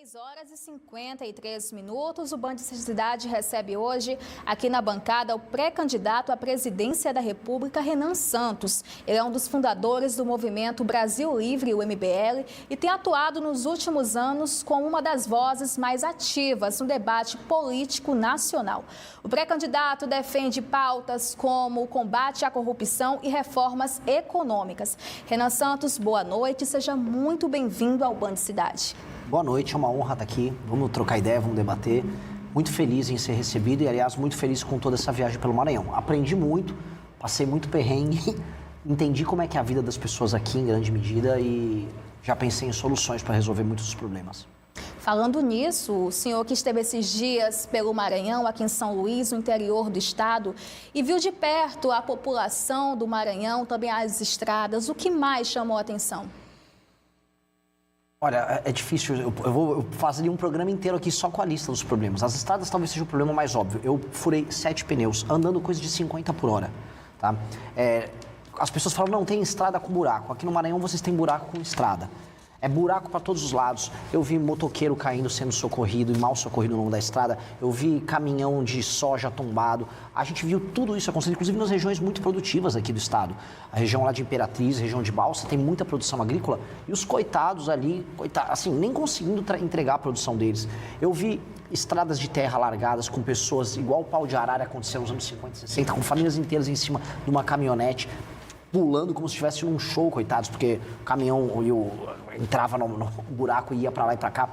6h53, o Band Cidade recebe hoje, aqui na bancada, o pré-candidato à presidência da República, Renan Santos. Ele é um dos fundadores do movimento Brasil Livre, o MBL, e tem atuado nos últimos anos como uma das vozes mais ativas no debate político nacional. O pré-candidato defende pautas como o combate à corrupção e reformas econômicas. Renan Santos, boa noite, seja muito bem-vindo ao Band Cidade. Boa noite, é uma honra estar aqui. Vamos trocar ideia, vamos debater. Muito feliz em ser recebido e, aliás, muito feliz com toda essa viagem pelo Maranhão. Aprendi muito, passei muito perrengue, entendi como é que é a vida das pessoas aqui em grande medida e já pensei em soluções para resolver muitos dos problemas. Falando nisso, o senhor que esteve esses dias pelo Maranhão, aqui em São Luís, no interior do estado, e viu de perto a população do Maranhão, também as estradas, o que mais chamou a atenção? Olha, é difícil, eu vou fazer um programa inteiro aqui só com a lista dos problemas. As estradas talvez seja o problema mais óbvio. Eu furei 7 pneus, andando coisa de 50 por hora, tá? As pessoas falam, não, tem estrada com buraco. Aqui no Maranhão vocês têm buraco com estrada. É buraco para todos os lados. Eu vi motoqueiro caindo, sendo socorrido e mal socorrido ao longo da estrada. Eu vi caminhão de soja tombado. A gente viu tudo isso acontecer, inclusive nas regiões muito produtivas aqui do estado. A região lá de Imperatriz, região de Balsa, tem muita produção agrícola. E os coitados ali, assim, nem conseguindo entregar a produção deles. Eu vi estradas de terra largadas com pessoas, igual o pau de arara aconteceu nos anos 50 e 60, com famílias inteiras em cima de uma caminhonete, pulando como se estivesse num show, coitados, porque o caminhão entrava no buraco e ia para lá e para cá.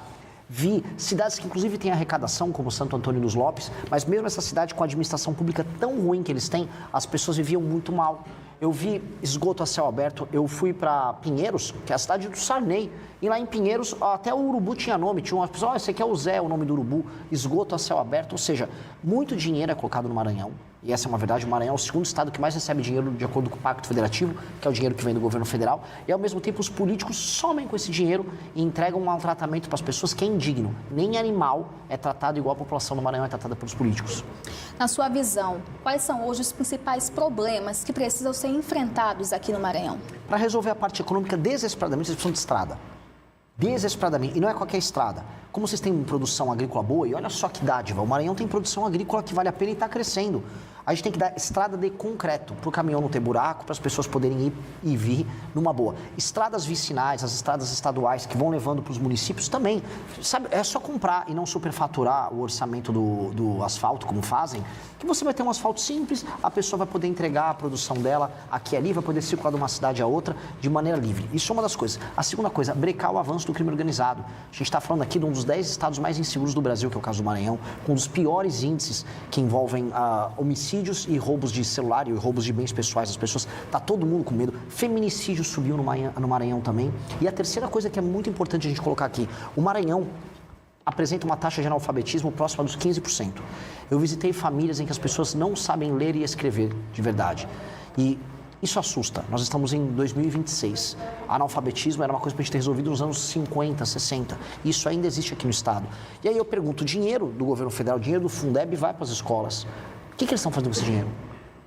Vi cidades que inclusive têm arrecadação, como Santo Antônio dos Lopes, mas mesmo essa cidade com a administração pública tão ruim que eles têm, as pessoas viviam muito mal. Eu vi esgoto a céu aberto, eu fui para Pinheiros, que é a cidade do Sarney, e lá em Pinheiros até o urubu tinha nome, tinha umas pessoas, esse aqui é o Zé, o nome do urubu, esgoto a céu aberto, ou seja, muito dinheiro é colocado no Maranhão. E essa é uma verdade, o Maranhão é o segundo estado que mais recebe dinheiro de acordo com o Pacto Federativo, que é o dinheiro que vem do governo federal, e ao mesmo tempo os políticos somem com esse dinheiro e entregam um maltratamento para as pessoas que é indigno. Nem animal é tratado igual a população do Maranhão é tratada pelos políticos. Na sua visão, quais são hoje os principais problemas que precisam ser enfrentados aqui no Maranhão? Para resolver a parte econômica, desesperadamente, vocês precisam de estrada. Desesperadamente. E não é qualquer estrada. Como vocês têm produção agrícola boa, e olha só que dádiva, o Maranhão tem produção agrícola que vale a pena e está crescendo. A gente tem que dar estrada de concreto, para o caminhão não ter buraco, para as pessoas poderem ir e vir numa boa. Estradas vicinais, as estradas estaduais que vão levando para os municípios também. Sabe, é só comprar e não superfaturar o orçamento do asfalto, como fazem, que você vai ter um asfalto simples, a pessoa vai poder entregar a produção dela aqui e ali, vai poder circular de uma cidade a outra de maneira livre. Isso é uma das coisas. A segunda coisa, brecar o avanço do crime organizado. A gente está falando aqui de um dos 10 estados mais inseguros do Brasil, que é o caso do Maranhão, com um dos piores índices que envolvem homicídios e roubos de celular e roubos de bens pessoais das pessoas. Está todo mundo com medo. Feminicídio subiu no Maranhão também. E a terceira coisa que é muito importante a gente colocar aqui, o Maranhão apresenta uma taxa de analfabetismo próxima dos 15%. Eu visitei famílias em que as pessoas não sabem ler e escrever de verdade. E isso assusta. Nós estamos em 2026. Analfabetismo era uma coisa para a gente ter resolvido nos anos 50, 60. Isso ainda existe aqui no estado. E aí eu pergunto, o dinheiro do governo federal, o dinheiro do Fundeb vai para as escolas. O que eles estão fazendo com esse dinheiro?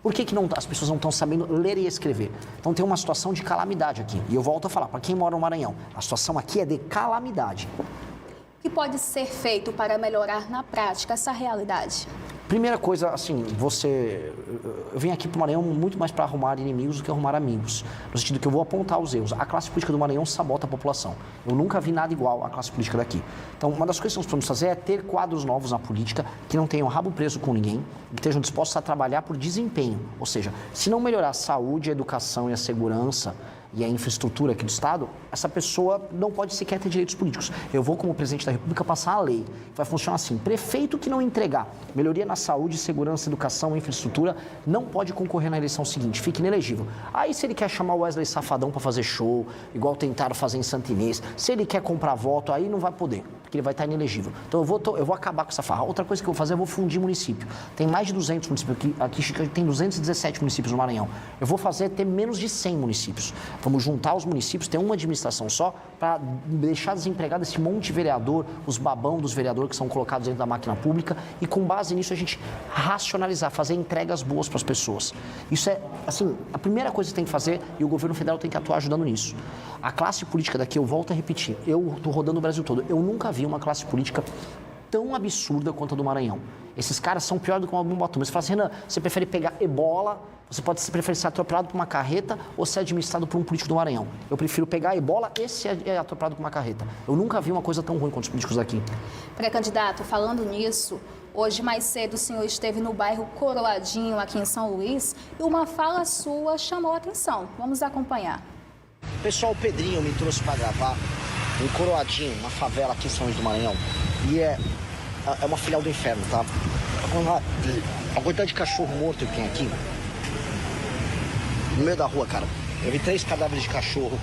Por que as pessoas não estão sabendo ler e escrever? Então tem uma situação de calamidade aqui. E eu volto a falar, para quem mora no Maranhão, a situação aqui é de calamidade. O que pode ser feito para melhorar na prática essa realidade? Primeira coisa, assim, eu vim aqui para o Maranhão muito mais para arrumar inimigos do que arrumar amigos. No sentido que eu vou apontar os erros. A classe política do Maranhão sabota a população. Eu nunca vi nada igual à classe política daqui. Então, uma das coisas que nós podemos fazer é ter quadros novos na política que não tenham rabo preso com ninguém, que estejam dispostos a trabalhar por desempenho. Ou seja, se não melhorar a saúde, a educação e a segurança e a infraestrutura aqui do estado, essa pessoa não pode sequer ter direitos políticos. Eu vou, como presidente da República, passar a lei. Vai funcionar assim. Prefeito que não entregar melhoria na saúde, segurança, educação e infraestrutura não pode concorrer na eleição seguinte. Fica inelegível. Aí, se ele quer chamar o Wesley Safadão para fazer show, igual tentaram fazer em Santo Inês, se ele quer comprar voto, aí não vai poder, porque ele vai estar inelegível. Então, eu vou acabar com essa farra. Outra coisa que eu vou fazer, eu vou fundir município. Tem mais de 200 municípios. Aqui tem 217 municípios no Maranhão. Eu vou fazer ter menos de 100 municípios. Vamos juntar os municípios, ter uma administração só, para deixar desempregado esse monte de vereador, os babão dos vereadores que são colocados dentro da máquina pública e com base nisso a gente racionalizar, fazer entregas boas para as pessoas. Isso é, assim, a primeira coisa que tem que fazer e o governo federal tem que atuar ajudando nisso. A classe política daqui, eu volto a repetir, eu estou rodando o Brasil todo, eu nunca vi uma classe política tão absurda quanto a do Maranhão. Esses caras são piores do que uma bomba atômica. Você fala assim, Renan, você prefere pegar ebola, você pode preferir ser atropelado por uma carreta ou ser administrado por um político do Maranhão. Eu prefiro pegar a ebola e ser atropelado por uma carreta. Eu nunca vi uma coisa tão ruim quanto os políticos daqui. Pré-candidato, falando nisso, hoje mais cedo o senhor esteve no bairro Coroadinho, aqui em São Luís, e uma fala sua chamou a atenção. Vamos acompanhar. Pessoal, o Pedrinho me trouxe para gravar em Coroadinho, uma favela aqui em São Luís do Maranhão. E é uma filial do inferno, tá? A quantidade de cachorro morto que tem aqui, no meio da rua, cara. Eu vi 3 cadáveres de cachorro.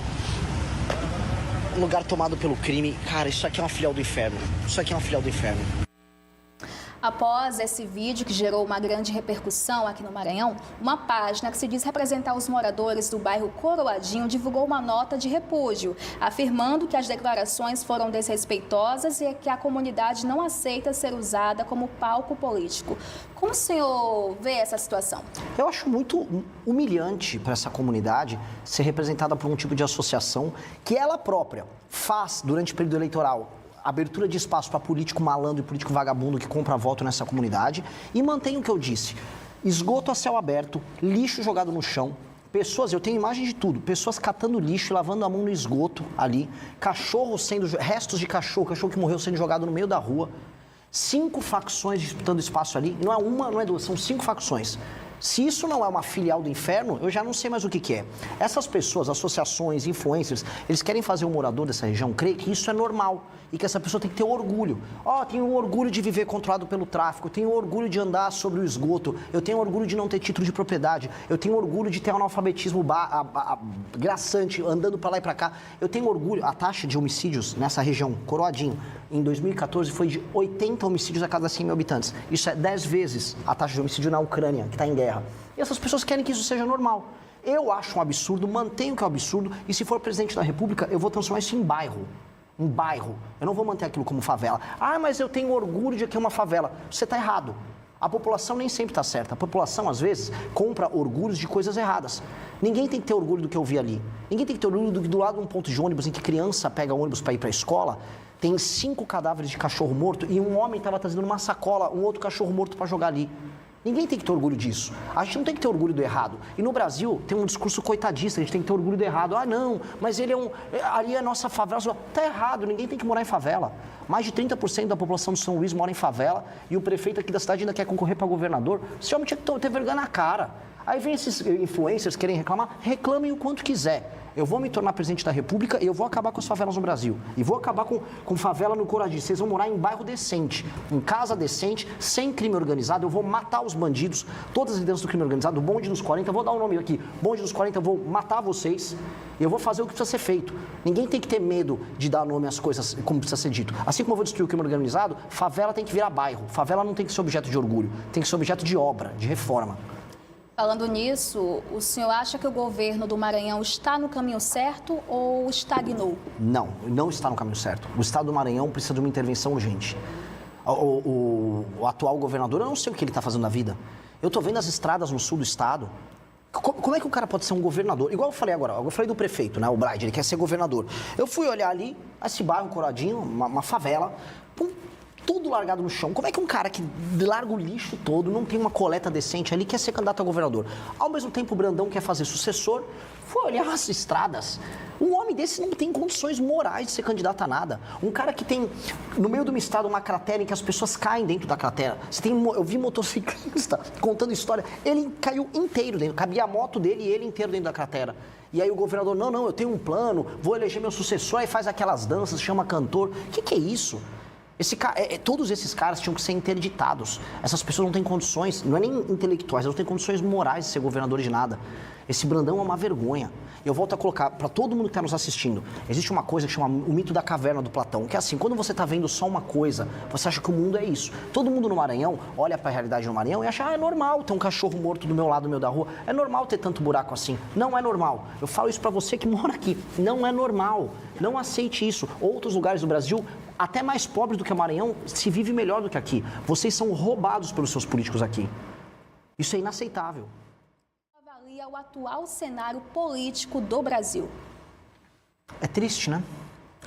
Um lugar tomado pelo crime. Cara, isso aqui é uma filial do inferno. Isso aqui é uma filial do inferno. Após esse vídeo que gerou uma grande repercussão aqui no Maranhão, uma página que se diz representar os moradores do bairro Coroadinho divulgou uma nota de repúdio, afirmando que as declarações foram desrespeitosas e que a comunidade não aceita ser usada como palco político. Como o senhor vê essa situação? Eu acho muito humilhante para essa comunidade ser representada por um tipo de associação que ela própria faz durante o período eleitoral. Abertura de espaço para político malandro e político vagabundo que compra voto nessa comunidade e mantém o que eu disse, esgoto a céu aberto, lixo jogado no chão, pessoas, eu tenho imagem de tudo, pessoas catando lixo e lavando a mão no esgoto ali, restos de cachorro que morreu sendo jogado no meio da rua, 5 facções disputando espaço ali, não é uma, não é duas, são 5 facções. Se isso não é uma filial do inferno, eu já não sei mais o que é. Essas pessoas, associações, influencers, eles querem fazer o morador dessa região crer que isso é normal e que essa pessoa tem que ter orgulho. Tenho orgulho de viver controlado pelo tráfico, tenho orgulho de andar sobre o esgoto, eu tenho orgulho de não ter título de propriedade, eu tenho orgulho de ter um analfabetismo graçante, andando para lá e para cá. Eu tenho orgulho, a taxa de homicídios nessa região, Coroadinho, em 2014 foi de 80 homicídios a cada 100 mil habitantes. Isso é 10 vezes a taxa de homicídio na Ucrânia, que está em guerra. E essas pessoas querem que isso seja normal. Eu acho um absurdo, mantenho que é um absurdo, e se for presidente da República, eu vou transformar isso em bairro. Um bairro. Eu não vou manter aquilo como favela. Mas eu tenho orgulho de que é uma favela. Você está errado. A população nem sempre está certa. A população, às vezes, compra orgulhos de coisas erradas. Ninguém tem que ter orgulho do que eu vi ali. Ninguém tem que ter orgulho do lado de um ponto de ônibus em que criança pega ônibus para ir para a escola, tem 5 cadáveres de cachorro morto e um homem estava trazendo uma sacola, um outro cachorro morto para jogar ali. Ninguém tem que ter orgulho disso. A gente não tem que ter orgulho do errado. E no Brasil tem um discurso coitadista, a gente tem que ter orgulho do errado. Não, mas ele ali é a nossa favela. Tá errado, ninguém tem que morar em favela. Mais de 30% da população de São Luís mora em favela e o prefeito aqui da cidade ainda quer concorrer para governador. Esse homem tinha que ter vergonha na cara. Aí vem esses influencers querem reclamar, reclamem o quanto quiser. Eu vou me tornar presidente da República e eu vou acabar com as favelas no Brasil. E vou acabar com favela no Coroadinho. Vocês vão morar em bairro decente, em casa decente, sem crime organizado. Eu vou matar os bandidos, todas as lideranças do crime organizado, o bonde dos 40, eu vou dar um nome aqui, bonde dos 40, eu vou matar vocês. E eu vou fazer o que precisa ser feito. Ninguém tem que ter medo de dar nome às coisas como precisa ser dito. Assim como eu vou destruir o crime organizado, favela tem que virar bairro. Favela não tem que ser objeto de orgulho, tem que ser objeto de obra, de reforma. Falando nisso, o senhor acha que o governo do Maranhão está no caminho certo ou estagnou? Não, não está no caminho certo. O estado do Maranhão precisa de uma intervenção urgente. O atual governador, eu não sei o que ele está fazendo na vida. Eu estou vendo as estradas no sul do estado. Como é que o cara pode ser um governador? Igual eu falei agora, eu falei do prefeito, né? O Braide, ele quer ser governador. Eu fui olhar ali, esse bairro Coroadinho, uma favela, tudo largado no chão. Como é que um cara que larga o lixo todo, não tem uma coleta decente ali, quer ser candidato a governador? Ao mesmo tempo, o Brandão quer fazer sucessor, foi olhar as estradas. Um homem desse não tem condições morais de ser candidato a nada. Um cara que tem, no meio de uma estrada, uma cratera em que as pessoas caem dentro da cratera. Eu vi motociclista contando história, ele caiu inteiro dentro, cabia a moto dele e ele inteiro dentro da cratera. E aí o governador, não, eu tenho um plano, vou eleger meu sucessor, aí faz aquelas danças, chama cantor. O que é isso? Todos esses caras tinham que ser interditados. Essas pessoas não têm condições, não é nem intelectuais, elas não têm condições morais de ser governador de nada. Esse Brandão é uma vergonha. Eu volto a colocar para todo mundo que está nos assistindo, existe uma coisa que chama o mito da caverna do Platão, que é assim, quando você está vendo só uma coisa, você acha que o mundo é isso. Todo mundo no Maranhão olha para a realidade no Maranhão e acha, é normal ter um cachorro morto do meu lado, no meio da rua, é normal ter tanto buraco assim. Não é normal. Eu falo isso para você que mora aqui. Não é normal. Não aceite isso. Outros lugares do Brasil, até mais pobres do que o Maranhão, se vive melhor do que aqui. Vocês são roubados pelos seus políticos aqui. Isso é inaceitável. Avalia o atual cenário político do Brasil. É triste, né?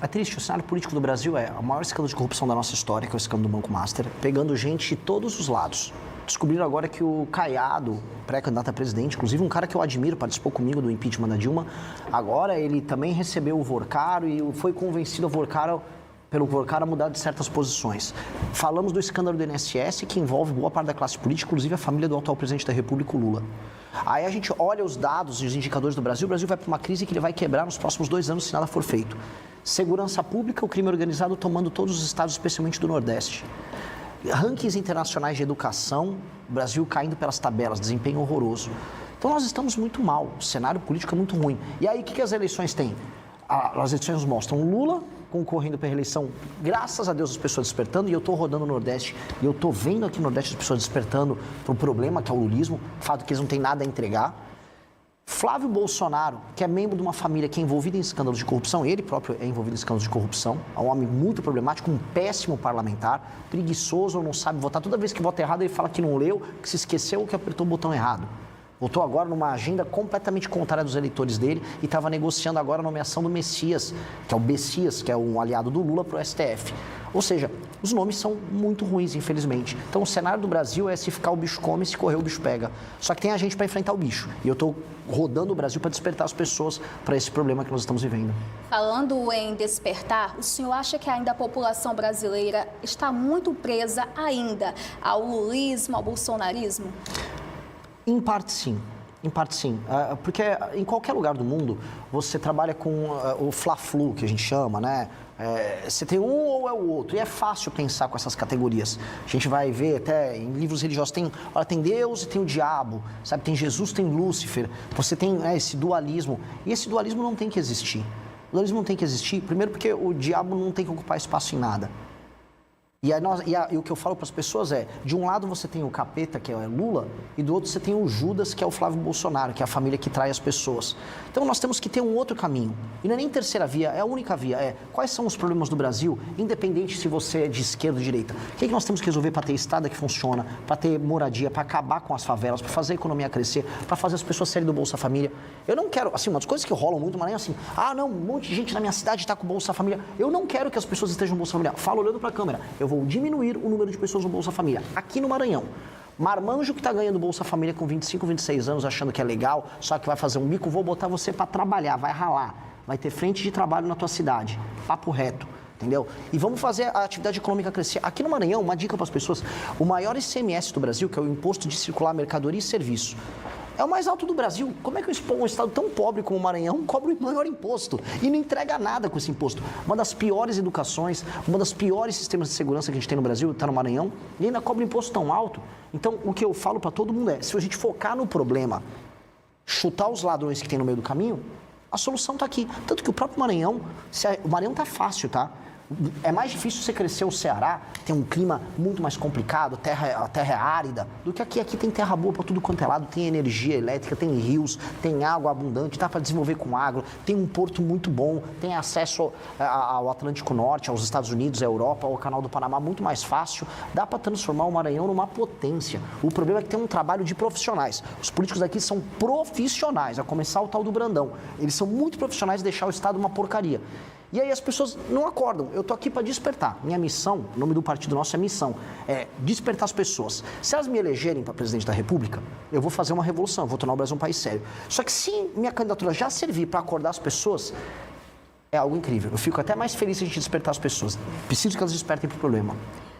É triste. O cenário político do Brasil é o maior escândalo de corrupção da nossa história, que é o escândalo do Banco Master, pegando gente de todos os lados. Descobriram agora que o Caiado, pré-candidato a presidente, inclusive um cara que eu admiro, participou comigo do impeachment da Dilma, agora ele também recebeu o Vorcaro e foi convencido pelo Vorcaro a mudar de certas posições. Falamos do escândalo do INSS, que envolve boa parte da classe política, inclusive a família do atual presidente da República, o Lula. Aí a gente olha os dados e os indicadores do Brasil, o Brasil vai para uma crise que ele vai quebrar nos próximos 2 anos se nada for feito. Segurança pública, o crime organizado tomando todos os estados, especialmente do Nordeste. Rankings internacionais de educação, o Brasil caindo pelas tabelas, desempenho horroroso. Então nós estamos muito mal, o cenário político é muito ruim. E aí o que as eleições têm? As eleições nos mostram Lula concorrendo para a reeleição, graças a Deus as pessoas despertando, e eu estou rodando no Nordeste, e eu estou vendo aqui no Nordeste as pessoas despertando para o problema que é o lulismo, o fato que eles não têm nada a entregar. Flávio Bolsonaro, que é membro de uma família que é envolvida em escândalos de corrupção, ele próprio é envolvido em escândalos de corrupção, é um homem muito problemático, um péssimo parlamentar, preguiçoso, não sabe votar. Toda vez que vota errado, ele fala que não leu, que se esqueceu ou que apertou o botão errado. Votou agora numa agenda completamente contrária dos eleitores dele e estava negociando agora a nomeação do Messias, que é o Bessias, que é um aliado do Lula para o STF. Ou seja, os nomes são muito ruins, infelizmente. Então, o cenário do Brasil é se ficar o bicho come, se correr o bicho pega. Só que tem a gente para enfrentar o bicho. E eu estou rodando o Brasil para despertar as pessoas para esse problema que nós estamos vivendo. Falando em despertar, o senhor acha que ainda a população brasileira está muito presa ainda ao lulismo, ao bolsonarismo? Em parte, sim. Em parte, sim. Porque em qualquer lugar do mundo, você trabalha com o fla-flu, que a gente chama, né? Você tem um ou é o outro. E é fácil pensar com essas categorias. A gente vai ver até em livros religiosos, tem Deus e tem o diabo, sabe? Tem Jesus, tem Lúcifer. Você tem esse dualismo. E esse dualismo não tem que existir. O dualismo não tem que existir, primeiro porque o diabo não tem que ocupar espaço em nada. E o que eu falo para as pessoas é, de um lado você tem o capeta, que é Lula, e do outro você tem o Judas, que é o Flávio Bolsonaro, que é a família que trai as pessoas. Então nós temos que ter um outro caminho. E não é nem terceira via, é a única via. Quais são os problemas do Brasil, independente se você é de esquerda ou de direita. O que nós temos que resolver para ter estrada que funciona, para ter moradia, para acabar com as favelas, para fazer a economia crescer, para fazer as pessoas saírem do Bolsa Família. Eu não quero, assim, uma das coisas que rolam muito, mas é assim, não, um monte de gente na minha cidade está com o Bolsa Família. Eu não quero que as pessoas estejam no Bolsa Família. Falo olhando para a câmera. Eu vou diminuir o número de pessoas no Bolsa Família. Aqui no Maranhão, marmanjo que está ganhando Bolsa Família com 25, 26 anos, achando que é legal, só que vai fazer um bico, vou botar você para trabalhar, vai ralar, vai ter frente de trabalho na tua cidade, papo reto, entendeu? E vamos fazer a atividade econômica crescer. Aqui no Maranhão, uma dica para as pessoas, o maior ICMS do Brasil, que é o Imposto de Circular Mercadoria e Serviço, é o mais alto do Brasil. Como é que um estado tão pobre como o Maranhão cobra o maior imposto e não entrega nada com esse imposto? Uma das piores educações, uma das piores sistemas de segurança que a gente tem no Brasil está no Maranhão e ainda cobra imposto tão alto. Então, o que eu falo para todo mundo é, se a gente focar no problema, chutar os ladrões que tem no meio do caminho, a solução está aqui. Tanto que o próprio Maranhão, o Maranhão está fácil, tá? É mais difícil você crescer o Ceará, tem um clima muito mais complicado, a terra é árida, do que aqui. Aqui tem terra boa para tudo quanto é lado, tem energia elétrica, tem rios, tem água abundante, dá para desenvolver com agro, tem um porto muito bom, tem acesso ao Atlântico Norte, aos Estados Unidos, à Europa, ao Canal do Panamá muito mais fácil, dá para transformar o Maranhão numa potência. O problema é que tem um trabalho de profissionais. Os políticos aqui são profissionais, a começar o tal do Brandão. Eles são muito profissionais de deixar o Estado uma porcaria. E aí as pessoas não acordam. Eu estou aqui para despertar. Minha missão, o nome do partido nosso é missão, é despertar as pessoas. Se elas me elegerem para presidente da República, eu vou fazer uma revolução, eu vou tornar o Brasil um país sério. Só que se minha candidatura já servir para acordar as pessoas, é algo incrível. Eu fico até mais feliz se a gente despertar as pessoas. Preciso que elas despertem para o problema.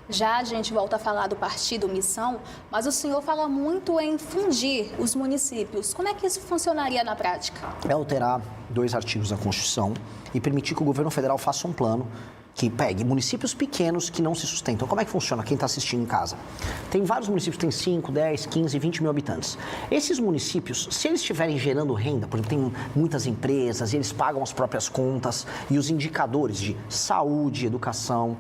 Já a gente volta a falar do partido Missão, mas o senhor fala muito em fundir os municípios. Como é que isso funcionaria na prática? É alterar 2 artigos da Constituição e permitir que o governo federal faça um plano que pegue municípios pequenos que não se sustentam. Como é que funciona quem está assistindo em casa? Tem vários municípios que têm 5, 10, 15, 20 mil habitantes. Esses municípios, se eles estiverem gerando renda, por exemplo, tem muitas empresas e eles pagam as próprias contas e os indicadores de saúde, educação,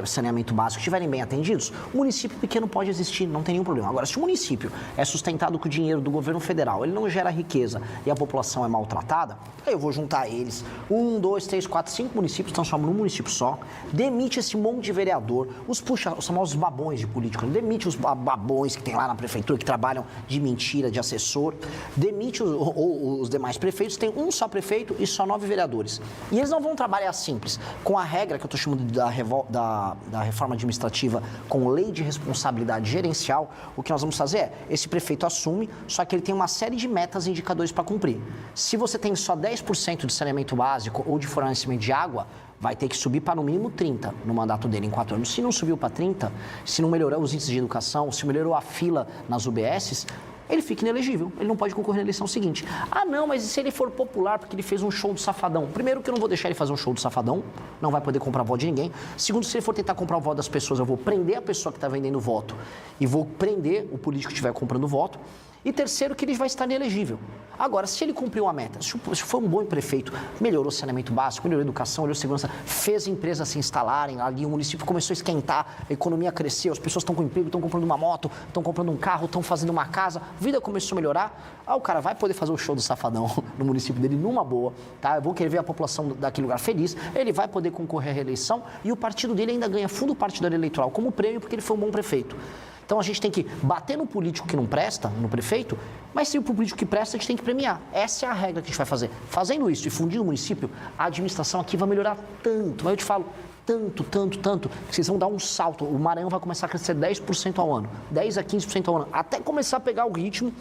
saneamento básico estiverem bem atendidos, o município pequeno pode existir, não tem nenhum problema. Agora, se o município é sustentado com o dinheiro do governo federal, ele não gera riqueza e a população é maltratada, aí eu vou juntar eles, 1, 2, 3, 4, 5 municípios, transforma num município só, demite esse monte de vereador, os famosos babões de político, demite os babões que tem lá na prefeitura, que trabalham de mentira, de assessor, demite os demais prefeitos, tem um só prefeito e só 9 vereadores. E eles não vão trabalhar simples, com a regra que eu estou chamando da reforma administrativa com lei de responsabilidade gerencial. O que nós vamos fazer é, esse prefeito assume, só que ele tem uma série de metas e indicadores para cumprir. Se você tem só 10% de saneamento básico ou de fornecimento de água, vai ter que subir para no mínimo 30% no mandato dele em 4 anos. Se não subiu para 30%, se não melhorou os índices de educação, se melhorou a fila nas UBSs, ele fica inelegível, ele não pode concorrer na eleição seguinte. Ah, não, mas e se ele for popular porque ele fez um show do Safadão? Primeiro que eu não vou deixar ele fazer um show do Safadão, não vai poder comprar voto de ninguém. Segundo, se ele for tentar comprar o voto das pessoas, eu vou prender a pessoa que está vendendo voto e vou prender o político que estiver comprando voto. E terceiro, que ele vai estar inelegível. Agora, se ele cumpriu a meta, se foi um bom prefeito, melhorou o saneamento básico, melhorou a educação, melhorou a segurança, fez empresas se instalarem ali, o município começou a esquentar, a economia cresceu, as pessoas estão com emprego, estão comprando uma moto, estão comprando um carro, estão fazendo uma casa, a vida começou a melhorar, o cara vai poder fazer o show do Safadão no município dele numa boa, tá? Eu vou querer ver a população daquele lugar feliz, ele vai poder concorrer à reeleição e o partido dele ainda ganha fundo partidário eleitoral como prêmio porque ele foi um bom prefeito. Então a gente tem que bater no político que não presta, no prefeito, mas se o político que presta, a gente tem que premiar. Essa é a regra que a gente vai fazer. Fazendo isso e fundindo o município, a administração aqui vai melhorar tanto. Mas eu te falo, tanto, que vocês vão dar um salto. O Maranhão vai começar a crescer 10% ao ano, 10 a 15% ao ano, até começar a pegar o ritmo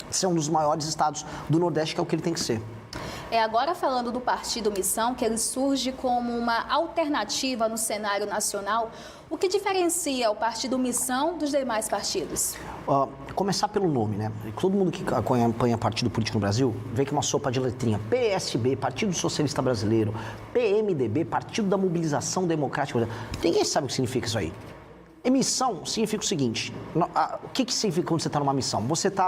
de ser um dos maiores estados do Nordeste, que é o que ele tem que ser. Agora falando do Partido Missão, que ele surge como uma alternativa no cenário nacional, o que diferencia o Partido Missão dos demais partidos? Começar pelo nome, né? Todo mundo que acompanha partido político no Brasil vê que é uma sopa de letrinha. PSB, Partido Socialista Brasileiro, PMDB, Partido da Mobilização Democrática. Ninguém sabe o que significa isso aí. E missão significa o seguinte, o que significa quando você está numa missão? Você tem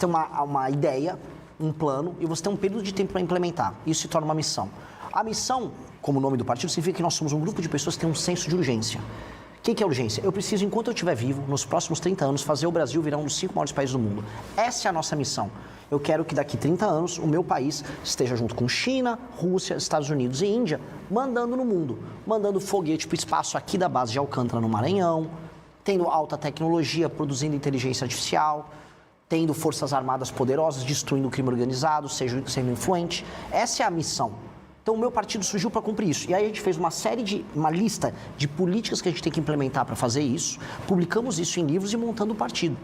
uma ideia, um plano e você tem um período de tempo para implementar. Isso se torna uma missão. A missão, como o nome do partido, significa que nós somos um grupo de pessoas que tem um senso de urgência. O que é urgência? Eu preciso, enquanto eu estiver vivo, nos próximos 30 anos, fazer o Brasil virar um dos 5 maiores países do mundo. Essa é a nossa missão. Eu quero que daqui 30 anos o meu país esteja junto com China, Rússia, Estados Unidos e Índia, mandando no mundo. Mandando foguete para o espaço aqui da base de Alcântara, no Maranhão, tendo alta tecnologia, produzindo inteligência artificial, tendo forças armadas poderosas, destruindo o crime organizado, sendo influente. Essa é a missão. Então, o meu partido surgiu para cumprir isso. E aí a gente fez uma lista de políticas que a gente tem que implementar para fazer isso, publicamos isso em livros e montando o partido.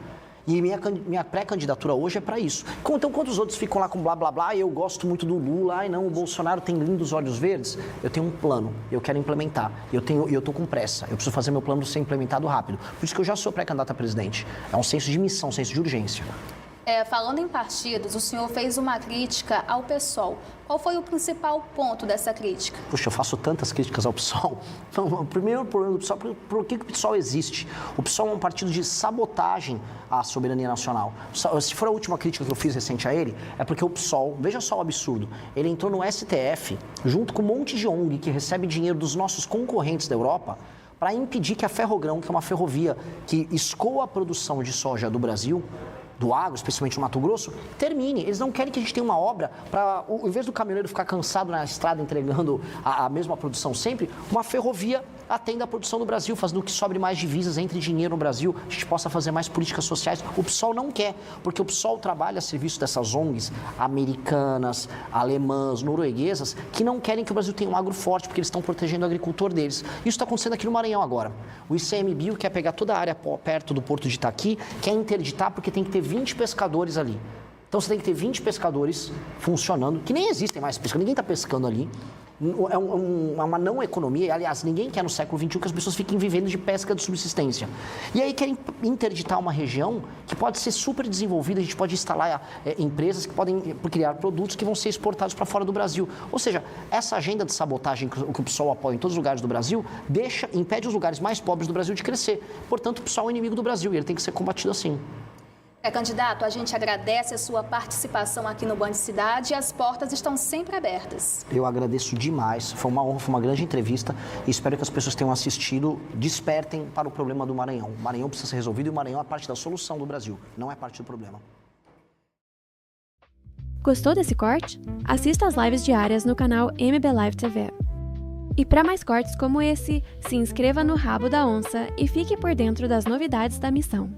E minha pré-candidatura hoje é para isso. Então, quando os outros ficam lá com blá, blá, blá, eu gosto muito do Lula, o Bolsonaro tem lindos olhos verdes, eu tenho um plano, eu quero implementar, eu estou com pressa, eu preciso fazer meu plano ser implementado rápido. Por isso que eu já sou pré-candidato a presidente. É um senso de missão, um senso de urgência. Falando em partidos, o senhor fez uma crítica ao PSOL. Qual foi o principal ponto dessa crítica? Puxa, eu faço tantas críticas ao PSOL. Então, o primeiro problema do PSOL, por que o PSOL existe? O PSOL é um partido de sabotagem à soberania nacional. Se for a última crítica que eu fiz recente a ele, é porque o PSOL, veja só o absurdo, ele entrou no STF, junto com um monte de ONG que recebe dinheiro dos nossos concorrentes da Europa, para impedir que a Ferrogrão, que é uma ferrovia que escoa a produção de soja do Brasil, do agro, especialmente no Mato Grosso, termine. Eles não querem que a gente tenha uma obra para, em vez do caminhoneiro ficar cansado na estrada entregando a mesma produção sempre, uma ferrovia atenda a produção do Brasil, fazendo que sobre mais divisas, entre dinheiro no Brasil, a gente possa fazer mais políticas sociais. O PSOL não quer, porque o PSOL trabalha a serviço dessas ONGs americanas, alemãs, norueguesas, que não querem que o Brasil tenha um agro forte, porque eles estão protegendo o agricultor deles. Isso está acontecendo aqui no Maranhão agora. O ICMBio quer pegar toda a área perto do Porto de Itaqui, quer interditar porque tem que ter 20 pescadores ali. Então você tem que ter 20 pescadores funcionando, que nem existem mais pescadores, ninguém está pescando ali. É uma não economia. Aliás, ninguém quer no século XXI que as pessoas fiquem vivendo de pesca de subsistência. E aí querem interditar uma região que pode ser super desenvolvida, a gente pode instalar empresas que podem criar produtos que vão ser exportados para fora do Brasil. Ou seja, essa agenda de sabotagem que o PSOL apoia em todos os lugares do Brasil, impede os lugares mais pobres do Brasil de crescer. Portanto, o PSOL é inimigo do Brasil e ele tem que ser combatido assim. Candidato, a gente agradece a sua participação aqui no Band Cidade e as portas estão sempre abertas. Eu agradeço demais, foi uma honra, foi uma grande entrevista e espero que as pessoas que tenham assistido despertem para o problema do Maranhão. O Maranhão precisa ser resolvido e o Maranhão é parte da solução do Brasil, não é parte do problema. Gostou desse corte? Assista às lives diárias no canal MB Live TV. E para mais cortes como esse, se inscreva no Rabo da Onça e fique por dentro das novidades da missão.